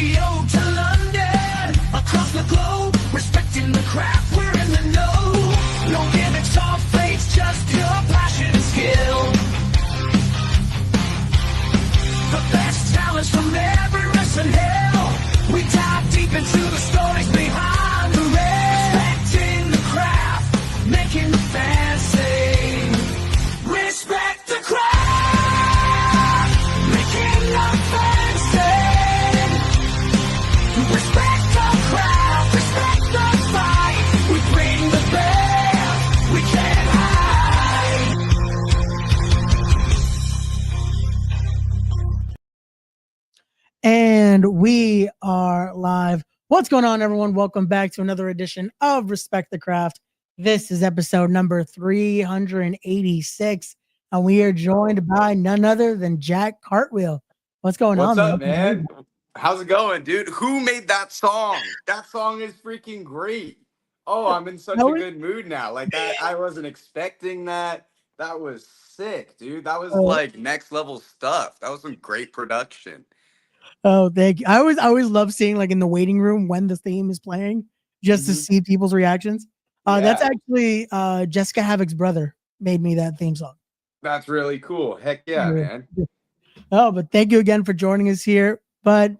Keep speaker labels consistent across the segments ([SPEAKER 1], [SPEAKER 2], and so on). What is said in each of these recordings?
[SPEAKER 1] Tokyo to London, across the globe, respecting the craft, we're in the know. No gimmicks or fakes, just pure passion and skill. The best talents from every wrestling hill. We dive deep into the stories behind the ring. Respecting the craft, making the fans sing. Respect the craft, making the fans sing. Respect the craft, respect the fight. We bring the best, we can't hide.
[SPEAKER 2] And we are live. What's going on, everyone? Welcome back to another edition of Respect the Craft. This is episode number 386, and we are joined by none other than Jack Cartwheel. What's going
[SPEAKER 3] What's
[SPEAKER 2] on,
[SPEAKER 3] up, man? How's it going, dude? Who made that song? That song is freaking great. Oh, I'm in such a good mood now. Like that, I wasn't expecting that. That was sick, dude. That was like next level stuff. That was some great production.
[SPEAKER 2] Oh, thank you. I always love seeing like in the waiting room when the theme is playing, just to see people's reactions. That's actually Jessica Havoc's brother made me that theme song.
[SPEAKER 3] That's really cool. Heck yeah, man.
[SPEAKER 2] Oh, but thank you again for joining us here. But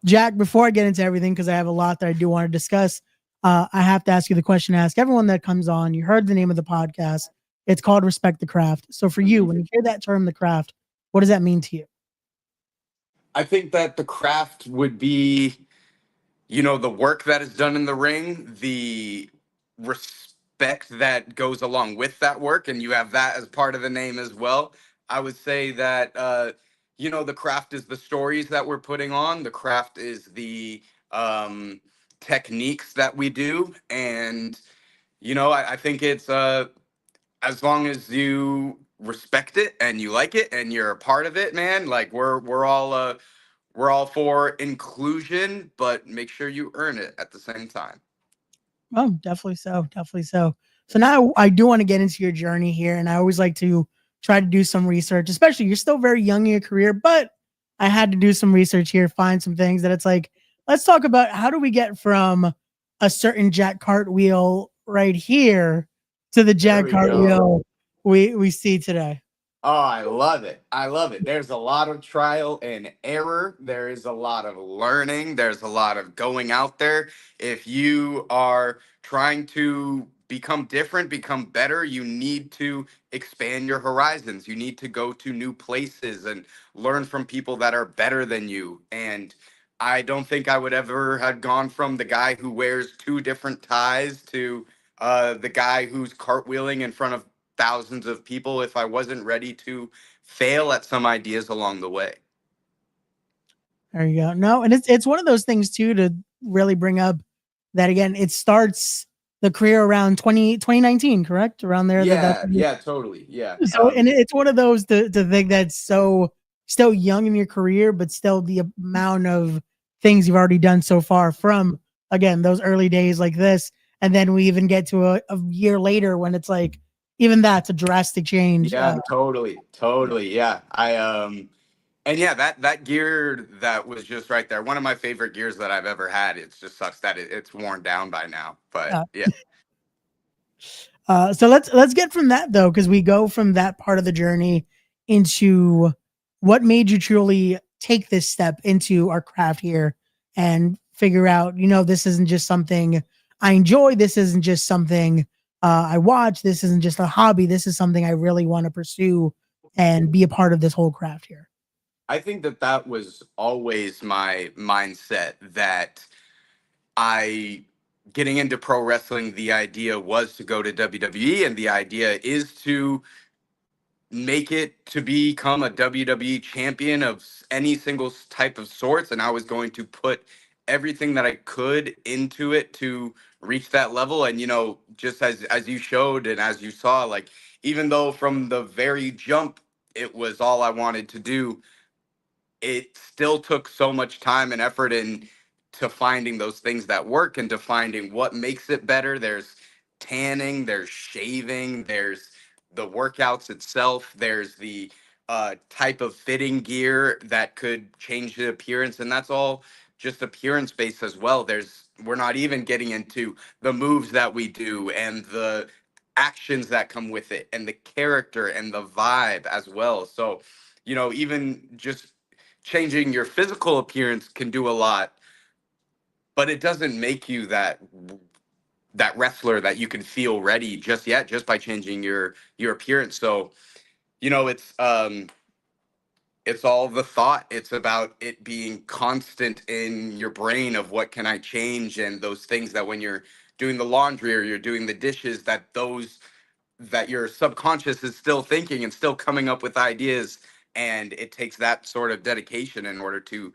[SPEAKER 2] Jack, before I get into everything, because I have a lot that I do want to discuss, I have to ask you the question I ask everyone that comes on. You heard the name of the podcast. It's called Respect the Craft. So for you, when you hear that term, the craft, what does that mean to you?
[SPEAKER 3] I think that the craft would be, you know, the work that is done in the ring, the respect that goes along with that work, and you have that as part of the name as well. I would say that, you know, the craft is the stories that we're putting on. The craft is the techniques that we do. And, you know, I think it's as long as you respect it and you like it and you're a part of it, man, like we're all for inclusion, but make sure you earn it at the same time.
[SPEAKER 2] Oh, definitely so. Definitely so. So now I do want to get into your journey here, and I always like to try to do some research, especially you're still very young in your career, but I had to do some research here, find some things that it's like, let's talk about how do we get from a certain Jack Cartwheel right here to the Jack Cartwheel we see today.
[SPEAKER 3] Oh, I love it. I love it. There's a lot of trial and error. There is a lot of learning. There's a lot of going out there. If you are trying to become different, become better, you need to expand your horizons. You need to go to new places and learn from people that are better than you. And I don't think I would ever have gone from the guy who wears two different ties to the guy who's cartwheeling in front of thousands of people if I wasn't ready to fail at some ideas along the way.
[SPEAKER 2] There you go. No, and it's one of those things too to really bring up that again, it starts the career around 2019, correct? Around there.
[SPEAKER 3] Yeah, totally. Yeah.
[SPEAKER 2] So, and it's one of those to think that's so still young in your career, but still the amount of things you've already done so far from, again, those early days like this. And then we even get to a year later when it's like, even that's a drastic change.
[SPEAKER 3] Yeah, totally. Yeah. And yeah, that gear that was just right there. One of my favorite gears that I've ever had. It just sucks that it's worn down by now. But yeah.
[SPEAKER 2] So let's get from that though, because we go from that part of the journey into what made you truly take this step into our craft here and figure out, you know, this isn't just something I enjoy. This isn't just something I watch. This isn't just a hobby. This is something I really want to pursue and be a part of this whole craft here.
[SPEAKER 3] I think that was always my mindset, that getting into pro wrestling, the idea was to go to WWE, and the idea is to make it to become a WWE champion of any single type of sorts. And I was going to put everything that I could into it to reach that level. And, you know, just as you showed and as you saw, like, even though from the very jump, it was all I wanted to do, it still took so much time and effort into finding those things that work and to finding what makes it better. There's tanning, there's shaving, there's the workouts itself, there's the type of fitting gear that could change the appearance, and that's all just appearance based as well. We're not even getting into the moves that we do and the actions that come with it and the character and the vibe as well. So, even just changing your physical appearance can do a lot, but it doesn't make you that wrestler that you can feel ready just yet, just by changing your appearance. So, you know, it's all the thought. It's about it being constant in your brain of what can I change, and those things that when you're doing the laundry or you're doing the dishes, that your subconscious is still thinking and still coming up with ideas. And it takes that sort of dedication in order to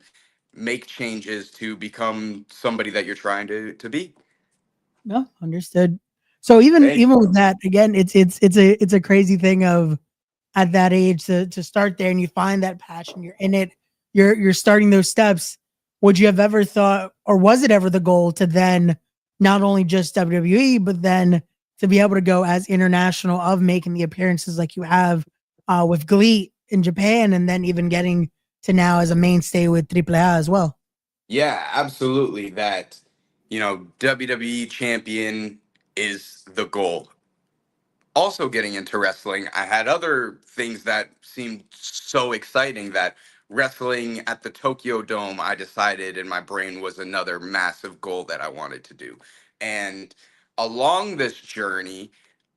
[SPEAKER 3] make changes to become somebody that you're trying to be.
[SPEAKER 2] No, understood. So even
[SPEAKER 3] Thank
[SPEAKER 2] even with that, again, it's a crazy thing of at that age to start there and you find that passion, you're in it, you're starting those steps. Would you have ever thought, or was it ever the goal to then not only just WWE, but then to be able to go as international of making the appearances like you have with Glee in Japan, and then even getting to now as a mainstay with AAA as well?
[SPEAKER 3] Yeah, absolutely. That, WWE champion is the goal. Also, getting into wrestling, I had other things that seemed so exciting, that wrestling at the Tokyo Dome, I decided in my brain was another massive goal that I wanted to do. And along this journey,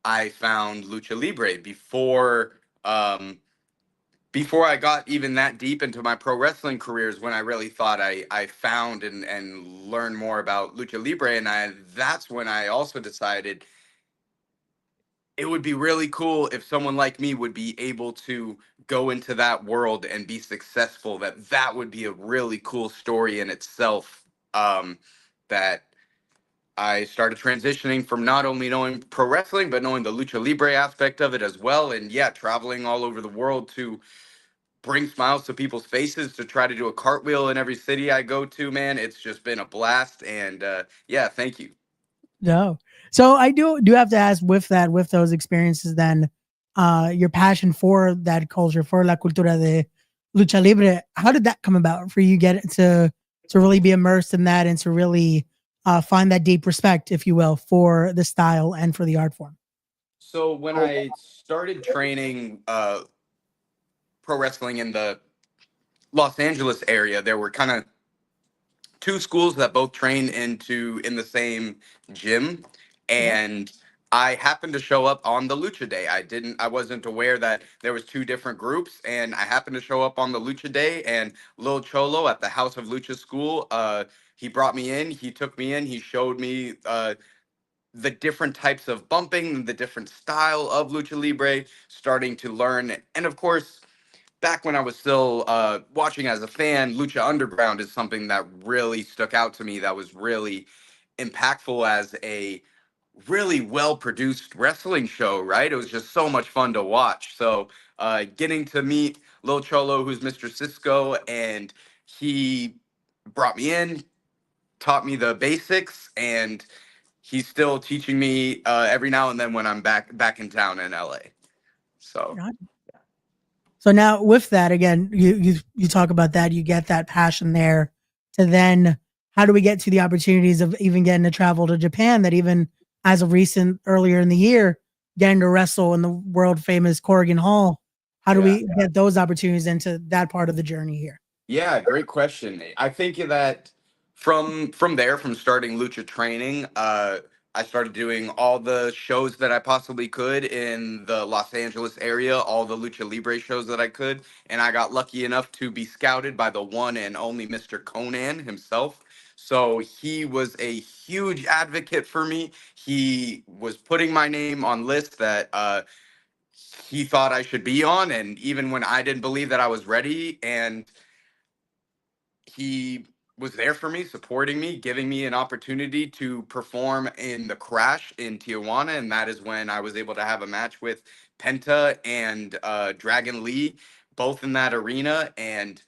[SPEAKER 3] I found Lucha Libre before I got even that deep into my pro wrestling careers, when I really thought I found and learned more about Lucha Libre. And that's when I also decided it would be really cool if someone like me would be able to go into that world and be successful. That would be a really cool story in itself. That I started transitioning from not only knowing pro wrestling, but knowing the Lucha Libre aspect of it as well. And yeah, traveling all over the world to bring smiles to people's faces, to try to do a cartwheel in every city I go to, man. It's just been a blast. And yeah, thank you.
[SPEAKER 2] No. So I do have to ask, with that, with those experiences, then your passion for that culture, for la cultura de lucha libre, how did that come about for you get to really be immersed in that and to really find that deep respect, if you will, for the style and for the art form?
[SPEAKER 3] So when I started training pro wrestling in the Los Angeles area, there were kind of two schools that both train in the same gym,
[SPEAKER 2] Yeah.
[SPEAKER 3] and I happened to show up on the Lucha Day. I wasn't aware that there was two different groups, and I happened to show up on the Lucha Day. And Lil Cholo at the House of Lucha School, he brought me in, he took me in, he showed me the different types of bumping, the different style of Lucha Libre, starting to learn. And of course, back when I was still watching as a fan, Lucha Underground is something that really stuck out to me, that was really impactful as a really well produced wrestling show, right? It was just so much fun to watch. So getting to meet Lil Cholo, who's Mr. Cisco, and he brought me in, taught me the basics, and he's still teaching me every now and then when I'm back in town in LA. So
[SPEAKER 2] So now with that, again, you talk about that, you get that passion there, to then how do we get to the opportunities of even getting to travel to Japan, that even as of recent earlier in the year, getting to wrestle in the world famous Corrigan Hall? How do
[SPEAKER 3] yeah.
[SPEAKER 2] we get those opportunities into that part of the journey here?
[SPEAKER 3] Yeah, great question. I think that from there, from starting lucha training, I started doing all the shows that I possibly could in the Los Angeles area, all the lucha libre shows that I could, and I got lucky enough to be scouted by the one and only Mr. Conan himself. So he was a huge advocate for me. He was putting my name on lists that he thought I should be on, and even when I didn't believe that I was ready, and he was there for me, supporting me, giving me an opportunity to perform in the Crash in Tijuana. And that is when I was able to have a match with Penta and Dragon Lee, both in that arena. And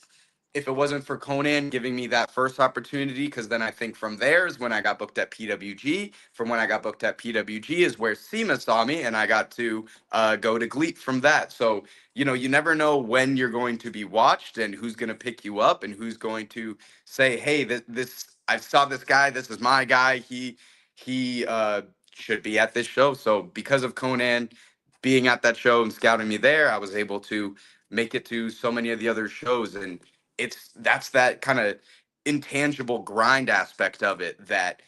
[SPEAKER 3] if it wasn't for Conan giving me that first opportunity, because then I think from there is when I got booked at PWG. From when I got booked at PWG is where SEMA saw me, and I got to go to GLEAT from that. So, you never know when you're going to be watched and who's going to pick you up and who's going to say, hey, this I saw this guy. This is my guy. He should be at this show. So because of Conan being at that show and scouting me there, I was able to make it to so many of the other shows. And that's that kind of intangible grind aspect of it that,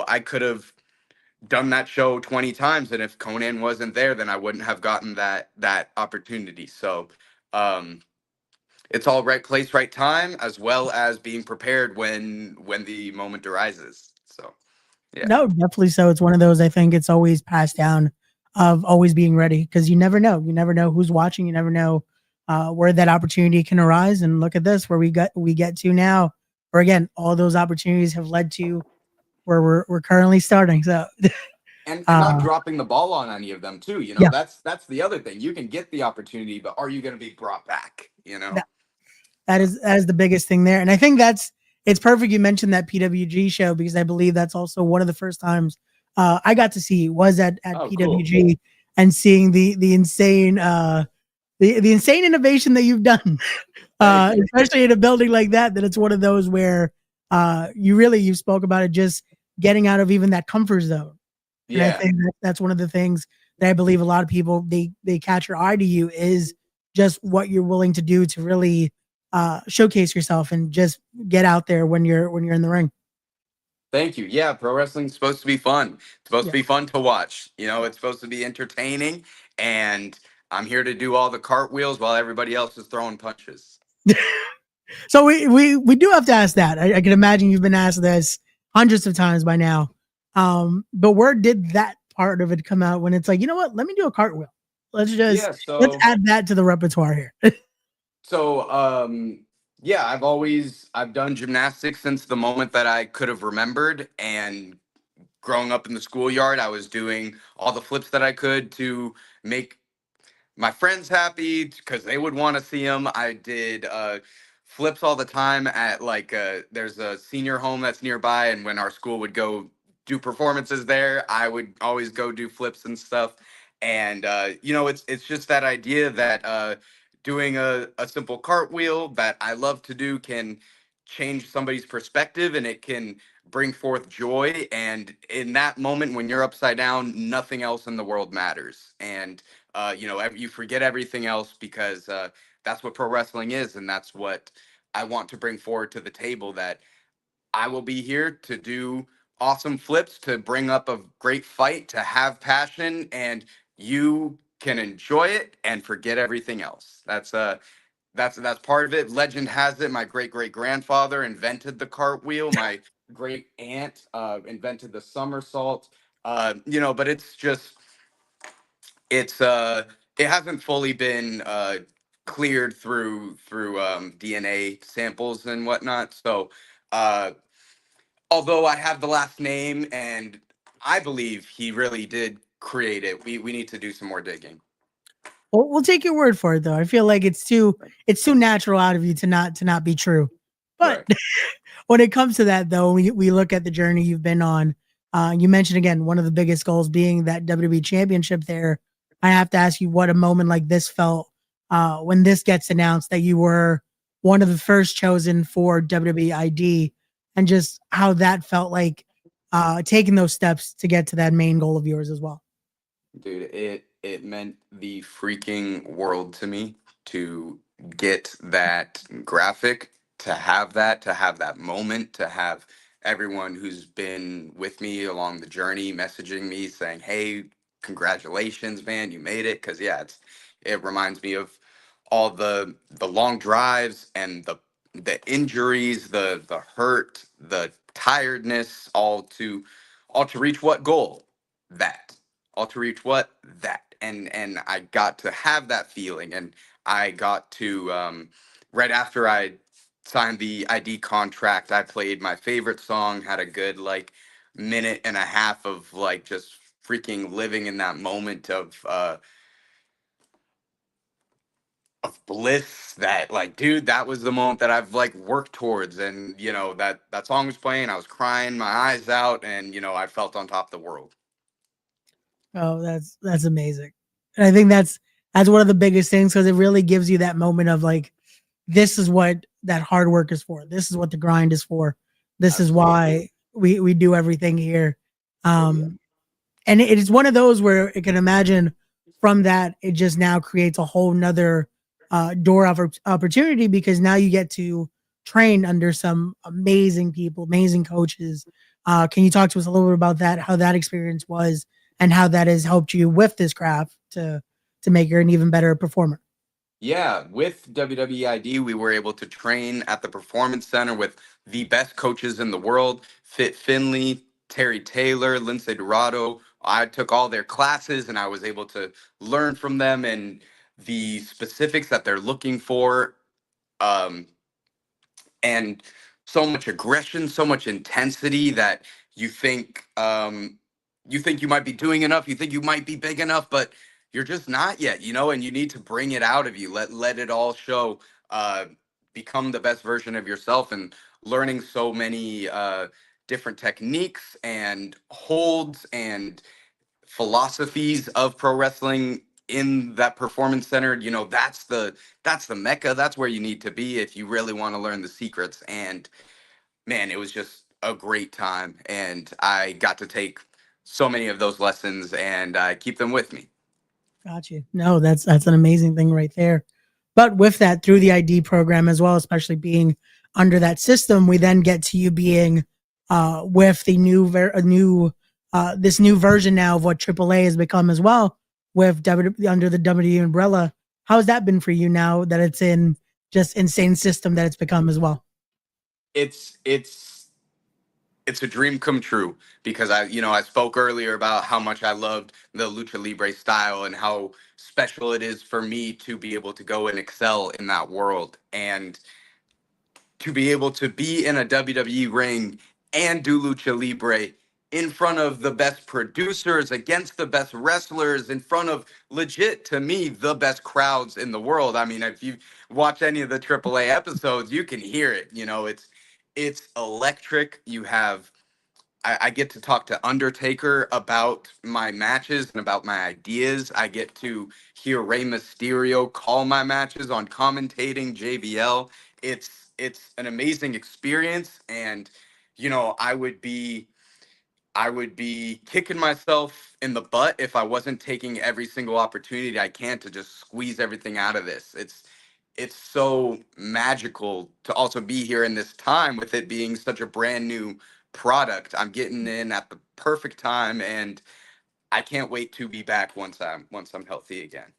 [SPEAKER 3] I could have done that show 20 times, and if Conan wasn't there, then I wouldn't have gotten that opportunity. So um it's all right place, right time, as well as being prepared when the moment arises. So yeah.
[SPEAKER 2] No, definitely so. It's one of those, I think it's always passed down of always being ready because you never know. You never know who's watching. You never know where that opportunity can arise. And look at this, where we get to now. Or again, all those opportunities have led to where we're currently starting. So
[SPEAKER 3] And not
[SPEAKER 2] uh,
[SPEAKER 3] dropping the ball on any of them too.
[SPEAKER 2] yeah,
[SPEAKER 3] That's the other thing. You can get the opportunity, but are you going to be brought back?
[SPEAKER 2] that, that is the biggest thing there. And I think it's perfect you mentioned that PWG show because I believe that's also one of the first times I got to see was at
[SPEAKER 3] Oh, cool.
[SPEAKER 2] PWG and seeing the insane the insane innovation that you've done,
[SPEAKER 3] Thank you.
[SPEAKER 2] especially in a building like that. That it's one of those where you spoke about it, just getting out of even that comfort zone. And I
[SPEAKER 3] Yeah.
[SPEAKER 2] think that's one of the things that I believe a lot of people they catch your eye to you is just what you're willing to do to really showcase yourself and just get out there when you're in the ring.
[SPEAKER 3] Thank you. Yeah, pro wrestling's supposed to be fun. It's supposed to
[SPEAKER 2] Yeah.
[SPEAKER 3] be fun to watch. It's supposed to be entertaining, and I'm here to do all the cartwheels while everybody else is throwing punches.
[SPEAKER 2] So we do have to ask that. I can imagine you've been asked this hundreds of times by now. But where did that part of it come out when it's like, you know what? Let me do a cartwheel.
[SPEAKER 3] Yeah,
[SPEAKER 2] Let's
[SPEAKER 3] so
[SPEAKER 2] add that to the repertoire here.
[SPEAKER 3] so yeah, I've done gymnastics since the moment that I could have remembered, and growing up in the schoolyard, I was doing all the flips that I could to make my friends happy because they would want to see them. I did flips all the time at there's a senior home that's nearby, and when our school would go do performances there, I would always go do flips and stuff. And it's just that idea that doing a simple cartwheel that I love to do can change somebody's perspective, and it can bring forth joy. And in that moment when you're upside down, nothing else in the world matters. And you forget everything else because that's what pro wrestling is, and that's what I want to bring forward to the table. That I will be here to do awesome flips, to bring up a great fight, to have passion, and you can enjoy it and forget everything else. That's part of it. Legend has it, my great great grandfather invented the cartwheel. My great aunt invented the somersault. But it's it hasn't fully been cleared through DNA samples and whatnot. So uh, although I have the last name and I believe he really did create it, we need to do some more digging.
[SPEAKER 2] We'll take your word for it though. I feel like it's too natural out of you to not be true. But
[SPEAKER 3] Right.
[SPEAKER 2] when it comes to that though, we look at the journey you've been on. You mentioned again one of the biggest goals being that WWE championship there. I have to ask you what a moment like this felt when this gets announced that you were one of the first chosen for WWE ID and just how that felt like taking those steps to get to that main goal of yours as well.
[SPEAKER 3] Dude, it meant the freaking world to me to get that graphic, to have that moment, to have everyone who's been with me along the journey messaging me saying, "Hey, congratulations, man, you made it." Because yeah, it reminds me of all the long drives and the injuries, the hurt, the tiredness, all to reach what goal? That all to reach what that and I got to have that feeling, and I got to right after I signed the ID contract, I played my favorite song, had a good minute and a half of just freaking living in that moment of bliss that, like, dude, that was the moment that I've like worked towards. And that song was playing, I was crying my eyes out, and I felt on top of the world.
[SPEAKER 2] Oh, that's amazing. And I think that's one of the biggest things because it really gives you that moment of like, this is what that hard work is for. This is what the grind is for. This is
[SPEAKER 3] Absolutely.
[SPEAKER 2] why we do everything here.
[SPEAKER 3] Oh yeah.
[SPEAKER 2] And it is one of those where it can imagine from that it just now creates a whole nother door of opportunity because now you get to train under some amazing people, amazing coaches. Can you talk to us a little bit about that, how that experience was and how that has helped you with this craft to make you an even better performer?
[SPEAKER 3] Yeah, with WWEID, we were able to train at the Performance Center with the best coaches in the world: Fit Finley, Terry Taylor, Lindsay Dorado. I took all their classes and I was able to learn from them and the specifics that they're looking for. Um, and so much aggression, so much intensity that you think you might be doing enough, you think you might be big enough, but you're just not yet, and you need to bring it out of you. Let it all show. Uh, Become the best version of yourself, and learning so many different techniques and holds and philosophies of pro wrestling in that performance center. That's the mecca. That's where you need to be if you really want to learn the secrets. And man, it was just a great time, and I got to take so many of those lessons and keep them with me.
[SPEAKER 2] Got you. No, that's an amazing thing right there. But with that, through the ID program as well, especially being under that system, we then get to you being with the new this new version now of what AAA has become as well with under the WWE umbrella. How has that been for you now that it's in just insane system that it's become as well?
[SPEAKER 3] It's it's it's a dream come true, because I spoke earlier about how much I loved the lucha libre style and how special it is for me to be able to go and excel in that world, and to be able to be in a WWE ring and do lucha libre in front of the best producers, against the best wrestlers, in front of, legit, to me, the best crowds in the world. I mean, if you watch any of the AAA episodes, you can hear it. It's electric. I get to talk to Undertaker about my matches and about my ideas. I get to hear Rey Mysterio call my matches on commentating JBL. It's an amazing experience, and I would be kicking myself in the butt if I wasn't taking every single opportunity I can to just squeeze everything out of this. It's so magical to also be here in this time, with it being such a brand new product. I'm getting in at the perfect time, and I can't wait to be back once I'm healthy again.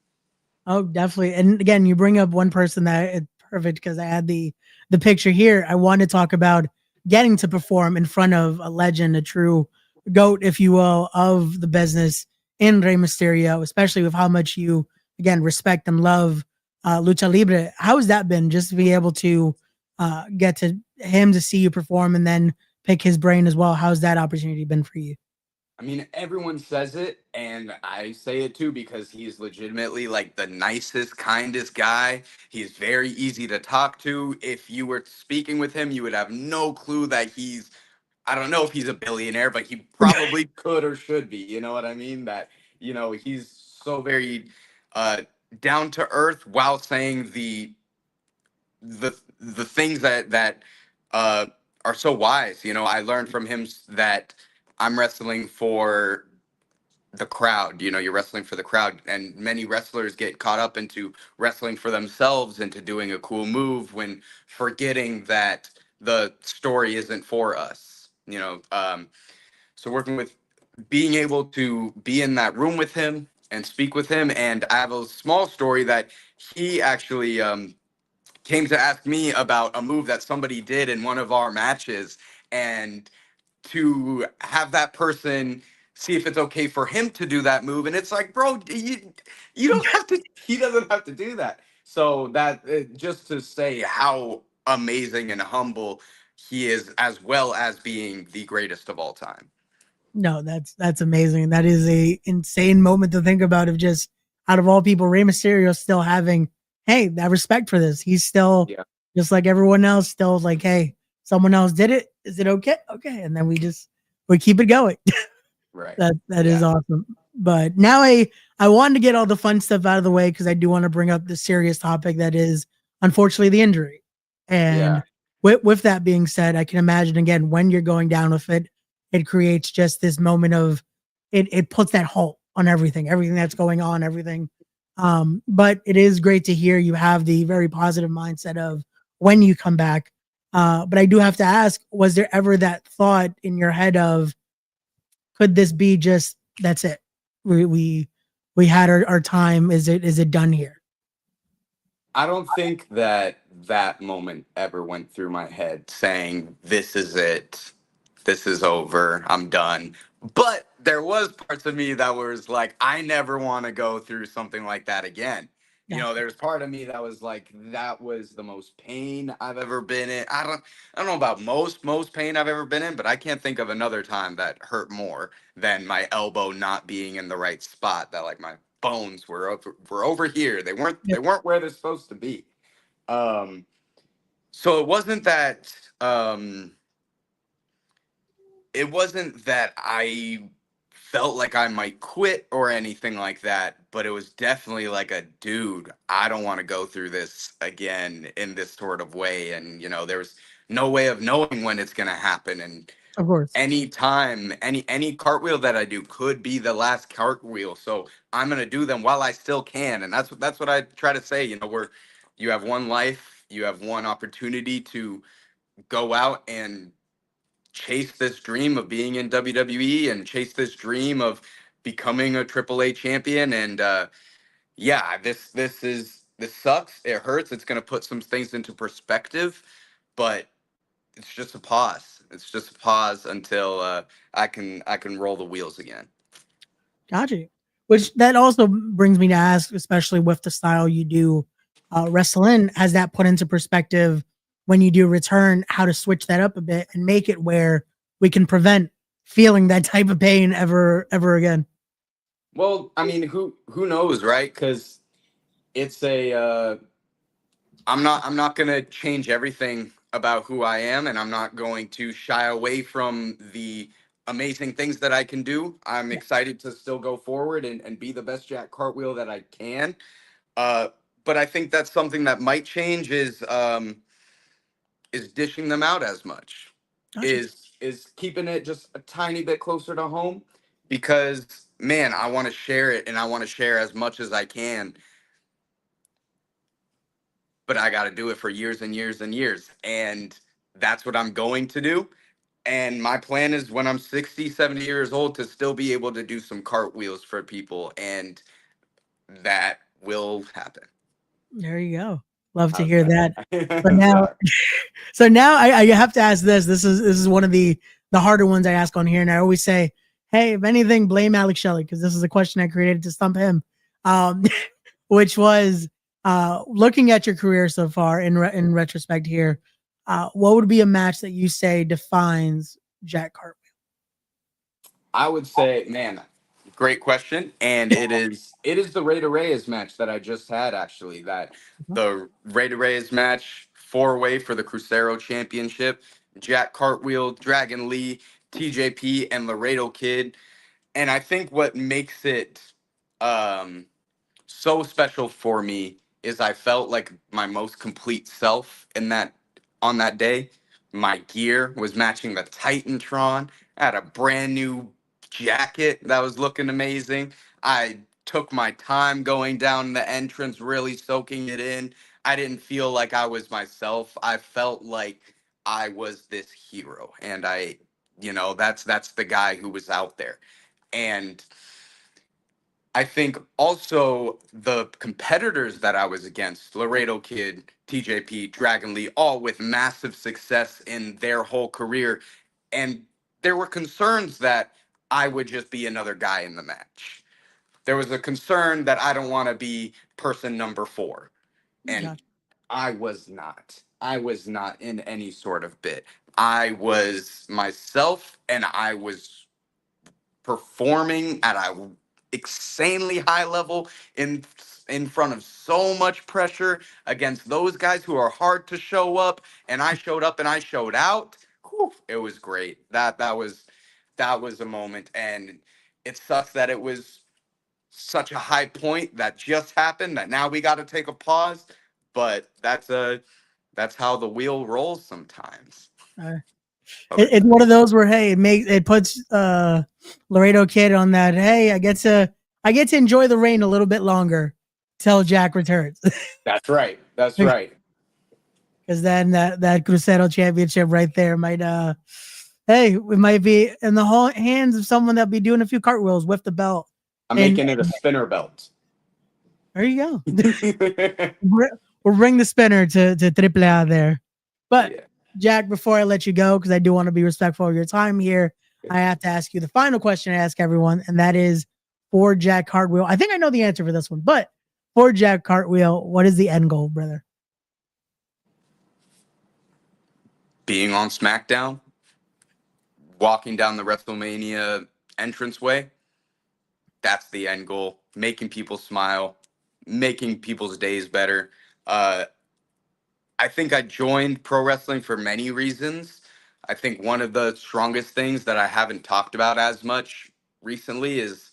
[SPEAKER 2] Oh, definitely. And again, you bring up one person that it's perfect because I had the picture here. I want to talk about getting to perform in front of a legend, a true goat, if you will, of the business in Rey Mysterio, especially with how much you again respect and love lucha libre. How has that been? Just to be able to get to him to see you perform and then pick his brain as well. How's that opportunity been for you?
[SPEAKER 3] I mean, everyone says it, and I say it too, because he's legitimately like the nicest, kindest guy. He's very easy to talk to. If you were speaking with him, you would have no clue that I don't know if he's a billionaire, but he probably could or should be. You know what I mean? He's so very uh, down to earth, while saying the things that uh, are so wise. I learned from him that I'm wrestling for the crowd. You're wrestling for the crowd, and many wrestlers get caught up into wrestling for themselves, into doing a cool move, when forgetting that the story isn't for us. So working with being able to be in that room with him and speak with him. And I have a small story that he actually came to ask me about a move that somebody did in one of our matches, and to have that person see if it's okay for him to do that move. And it's like, bro, you don't have to, he doesn't have to do that. So that, just to say how amazing and humble he is, as well as being the greatest of all time.
[SPEAKER 2] No, that's amazing. That is a insane moment to think about of just out of all people, Rey Mysterio still having hey, that respect for this. He's still
[SPEAKER 3] Yeah.
[SPEAKER 2] just like everyone else, still like, hey, someone else did it. Is it okay? Okay. And then we keep it going.
[SPEAKER 3] Right.
[SPEAKER 2] That is
[SPEAKER 3] Yeah.
[SPEAKER 2] awesome. But now I wanted to get all the fun stuff out of the way because I do want to bring up the serious topic that is unfortunately the injury. And
[SPEAKER 3] Yeah.
[SPEAKER 2] with that being said, I can imagine again when you're going down with it, it creates just this moment of it puts that halt on everything that's going on, everything. But it is great to hear you have the very positive mindset of when you come back. But I do have to ask, was there ever that thought in your head of could this be just that's it? We had our time. Is it done here?
[SPEAKER 3] I don't think that that moment ever went through my head saying, this is it. This is over. I'm done. But there was parts of me that was like, I never want to go through something like that again. You know,
[SPEAKER 2] Gotcha.
[SPEAKER 3] there's part of me that was like, that was the most pain I've ever been in. I don't know about most pain I've ever been in, but I can't think of another time that hurt more than my elbow not being in the right spot. That like my bones were over here. They
[SPEAKER 2] Yep.
[SPEAKER 3] weren't where they're supposed to be. Um, so um, it wasn't that I felt like I might quit or anything like that, but it was definitely like a dude, I don't want to go through this again in this sort of way. And there was no way of knowing when it's gonna happen. And
[SPEAKER 2] Of course.
[SPEAKER 3] any time, any cartwheel that I do could be the last cartwheel. So I'm gonna do them while I still can. And that's what I try to say. Where you have one life, you have one opportunity to go out and chase this dream of being in WWE and chase this dream of becoming a AAA champion. And yeah, this sucks. It hurts. It's gonna put some things into perspective, but it's just a pause. It's just a pause until I can roll the wheels again.
[SPEAKER 2] Gotcha. Which that also brings me to ask, especially with the style you do wrestle in, has that put into perspective when you do return how to switch that up a bit and make it where we can prevent feeling that type of pain ever again?
[SPEAKER 3] Well, I mean, who knows, right? Because it's a I'm not gonna change everything about who I am, and I'm not going to shy away from the amazing things that I can do. I'm
[SPEAKER 2] Yeah,
[SPEAKER 3] excited to still go forward and be the best Jack Cartwheel that I can. Uh, but I think that's something that might change is dishing them out as much,
[SPEAKER 2] gotcha.
[SPEAKER 3] is keeping it just a tiny bit closer to home, because man, I want to share it and I want to share as much as I can, but I got to do it for years and years and years. And that's what I'm going to do. And my plan is when I'm 60, 70 years old to still be able to do some cartwheels for people. And that will happen.
[SPEAKER 2] There you go. Love to
[SPEAKER 3] How's
[SPEAKER 2] hear that.
[SPEAKER 3] that?
[SPEAKER 2] But now,
[SPEAKER 3] Sorry.
[SPEAKER 2] so now I have to ask this. This is one of the harder ones I ask on here, and I always say, hey, if anything, blame Alex Shelley because this is a question I created to stump him. Um, which was looking at your career so far in retrospect here. What would be a match that you say defines Jack Cartwheel?
[SPEAKER 3] I would say, man, great question. And it is the Rey de Reyes match that I just had, actually. That the Rey de Reyes match, 4-way for the Crucero Championship. Jack Cartwheel, Dragon Lee, TJP, and Laredo Kid. And I think what makes it um so special for me is I felt like my most complete self in that on that day. My gear was matching the Titantron. I had a brand new jacket that was looking amazing. I took my time going down the entrance, really soaking it in. I didn't feel like I was myself. I felt like I was this hero, and that's the guy who was out there. And I think also the competitors that I was against, Laredo Kid, TJP, Dragon Lee, all with massive success in their whole career. And there were concerns that I would just be another guy in the match. There was a concern that I don't want to be person number 4. And
[SPEAKER 2] Gotcha.
[SPEAKER 3] I was not. I was not in any sort of bit. I was myself, and I was performing at a insanely high level in in front of so much pressure against those guys who are hard to show up, and I showed up and I showed out. Whew, it was great. That was a moment, and it sucks that it was such a high point that just happened that now we got to take a pause, but that's how the wheel rolls sometimes.
[SPEAKER 2] Uh,
[SPEAKER 3] Okay.
[SPEAKER 2] it's one of those where hey, it puts Laredo Kid on that. Hey, I get to enjoy the rain a little bit longer till Jack returns.
[SPEAKER 3] That's right. That's right.
[SPEAKER 2] Because then that Crucero championship right there might hey, it might be in the hands of someone that'll be doing a few cartwheels with the belt.
[SPEAKER 3] I'm making it a spinner belt.
[SPEAKER 2] There you go. We'll bring the spinner to AAA there. But
[SPEAKER 3] Yeah.
[SPEAKER 2] Jack, before I let you go, because I do want to be respectful of your time here, I have to ask you the final question I ask everyone, and that is for Jack Cartwheel. I think I know the answer for this one, but for Jack Cartwheel, what is the end goal, brother?
[SPEAKER 3] Being on SmackDown, walking down the WrestleMania entranceway, that's the end goal. Making people smile, making people's days better. I think I joined pro wrestling for many reasons. I think one of the strongest things that I haven't talked about as much recently is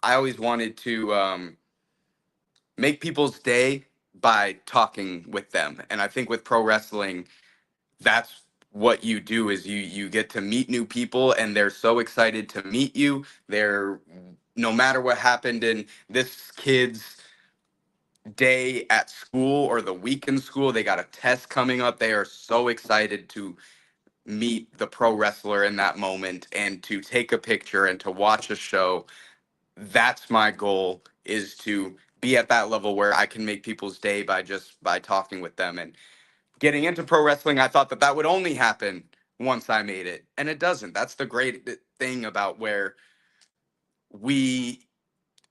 [SPEAKER 3] I always wanted to make people's day by talking with them. And I think with pro wrestling, that's what you do is you get to meet new people and they're so excited to meet you. They're no matter what happened in this kid's day at school or the week in school, they got a test coming up. They are so excited to meet the pro wrestler in that moment and to take a picture and to watch a show. That's my goal, is to be at that level where I can make people's day by talking with them. And getting into pro wrestling, I thought that would only happen once I made it, and it doesn't. That's the great thing about where we,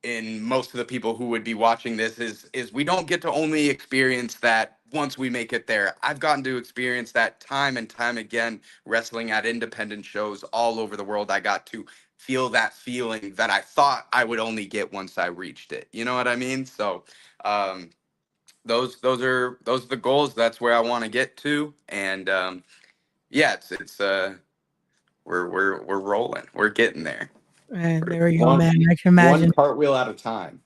[SPEAKER 3] in most of the people who would be watching this, is we don't get to only experience that once we make it there. I've gotten to experience that time and time again wrestling at independent shows all over the world. I got to feel that feeling that I thought I would only get once I reached it. You know what I mean? So those are the goals. That's where I want to get to. And yeah, it's we're rolling. We're getting there.
[SPEAKER 2] And there you go, man. I can imagine.
[SPEAKER 3] One cartwheel at a time.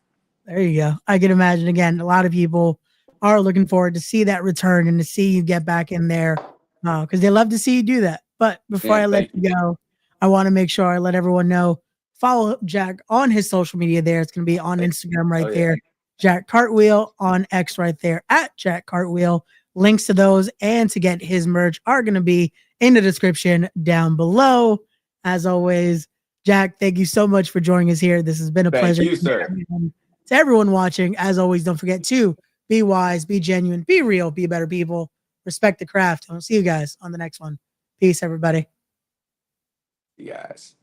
[SPEAKER 2] There you go. I can imagine again. A lot of people are looking forward to see that return and to see you get back in there because they love to see you do that. But before I let you go, I want to make sure I let everyone know. Follow Jack on his social media. There, it's going to be on Instagram right there. Jack Cartwheel, on X right there at Jack Cartwheel. Links to those and to get his merch are going to be in the description down below. As always, Jack, thank you so much for joining us here. This has been a pleasure.
[SPEAKER 3] Thank you, sir.
[SPEAKER 2] To everyone watching, as always, don't forget to be wise, be genuine, be real, be better people, respect the craft. And we'll see you guys on the next one. Peace, everybody.
[SPEAKER 3] You guys.